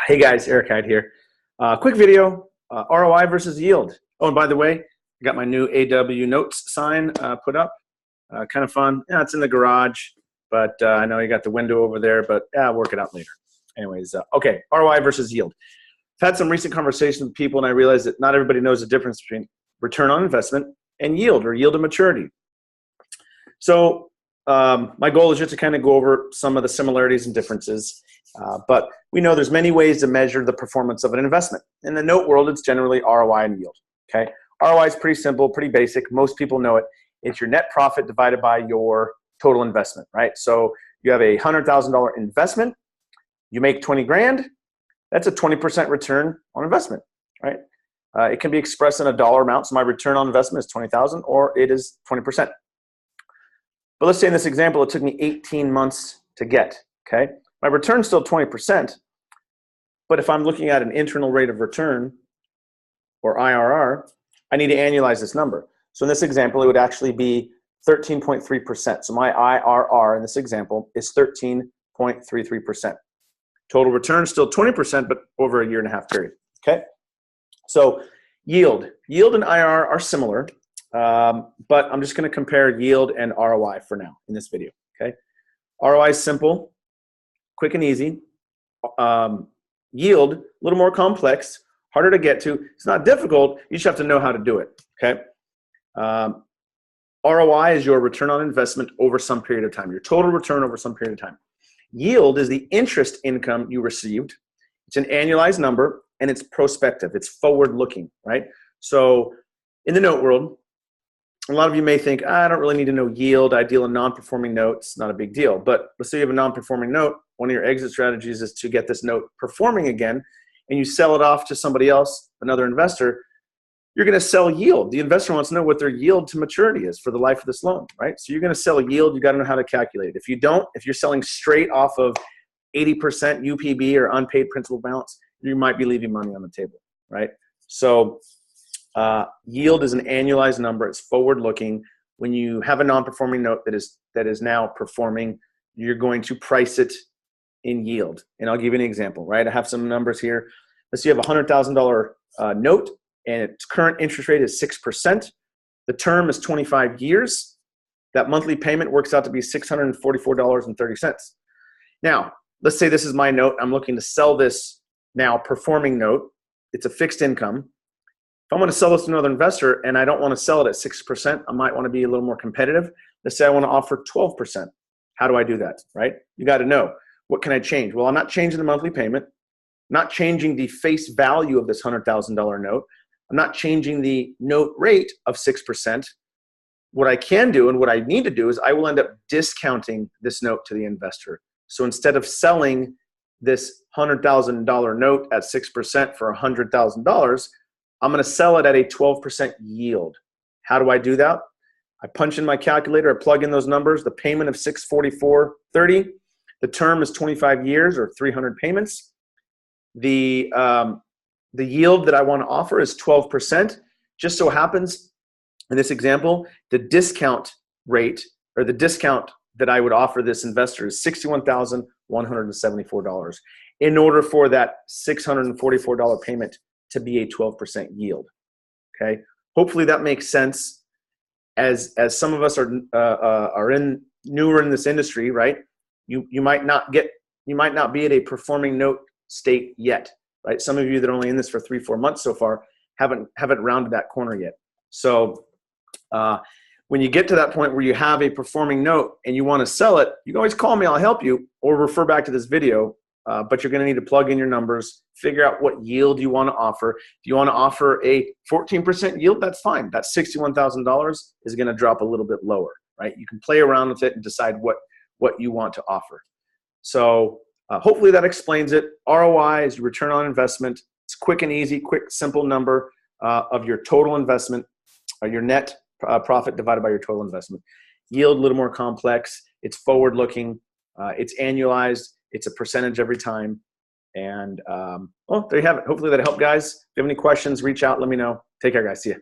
Hey guys, Eric Hyde here. Quick video, ROI versus yield. Oh, and by the way, I got my new AW Notes sign put up. Kind of fun. Yeah, it's in the garage, but I know you got the window over there, but I'll work it out later. Anyways, okay, ROI versus yield. I've had some recent conversations with people, and I realized that not everybody knows the difference between return on investment and yield, or yield to maturity. So my goal is just to kind of go over some of the similarities and differences. But we know there's many ways to measure the performance of an investment. In the note world, it's generally ROI and yield. Okay, ROI is pretty simple, pretty basic. Most people know it. It's your net profit divided by your total investment, right? So you have a $100,000 investment. You make 20 grand. That's a 20% return on investment, right? It can be expressed in a dollar amount. So my return on investment is 20,000, or it is 20%. But let's say in this example, it took me 18 months to get. Okay. My return is still 20%, but if I'm looking at an internal rate of return, or IRR, I need to annualize this number. So in this example, it would actually be 13.3%. So my IRR in this example is 13.33%. Total return is still 20%, but over a 1.5 year period. Okay. So yield and IRR are similar, but I'm just going to compare yield and ROI for now in this video. Okay. ROI is simple, quick and easy. Yield, a little more complex, harder to get to. It's not difficult. You just have to know how to do it. Okay. ROI is your return on investment over some period of time, your total return over some period of time. Yield is the interest income you received. It's an annualized number, and it's prospective. It's forward-looking, right? So in the note world, a lot of you may think, I don't really need to know yield. I deal in non-performing notes, not a big deal. But let's say you have a non-performing note. One of your exit strategies is to get this note performing again, and you sell it off to somebody else, another investor. You're going to sell yield. The investor wants to know what their yield to maturity is for the life of this loan, right? So you're going to sell yield. You got to know how to calculate it. If you don't, if you're selling straight off of 80% UPB or unpaid principal balance, you might be leaving money on the table, right? So yield is an annualized number. It's forward-looking. When you have a non-performing note that is now performing, you're going to price it in yield. And I'll give you an example, right? I have some numbers here. Let's say you have a $100,000 note, and its current interest rate is 6%. The term is 25 years. That monthly payment works out to be $644.30. Now, let's say this is my note. I'm looking to sell this now performing note. It's a fixed income. If I'm going to sell this to another investor and I don't want to sell it at 6%, I might want to be a little more competitive. Let's say I want to offer 12%. How do I do that, right? You got to know, what can I change? Well, I'm not changing the monthly payment, not changing the face value of this $100,000 note. I'm not changing the note rate of 6%. What I can do and what I need to do is I will end up discounting this note to the investor. So instead of selling this $100,000 note at 6% for $100,000, I'm going to sell it at a 12% yield. How do I do that? I punch in my calculator, I plug in those numbers, the payment of $644.30, the term is 25 years or 300 payments. The yield that I want to offer is 12%. Just so happens, in this example, the discount rate or the discount that I would offer this investor is $61,174 in order for that $644 payment to be a 12% yield. Okay, hopefully that makes sense. As some of us are newer in this industry, right? You might not be at a performing note state yet. Right? Some of you that are only in this for 3-4 months so far haven't rounded that corner yet. So when you get to that point where you have a performing note and you want to sell it, you can always call me, I'll help you, or refer back to this video. But you're going to need to plug in your numbers, figure out what yield you want to offer. If you want to offer a 14% yield, that's fine. That $61,000 is going to drop a little bit lower, right? You can play around with it and decide what you want to offer. So hopefully that explains it. ROI is return on investment. It's quick and easy, quick, simple number of your total investment, or your net profit divided by your total investment. Yield, a little more complex. It's forward-looking. It's annualized. It's a percentage every time. And well, there you have it. Hopefully that helped, guys. If you have any questions, reach out. Let me know. Take care, guys. See ya.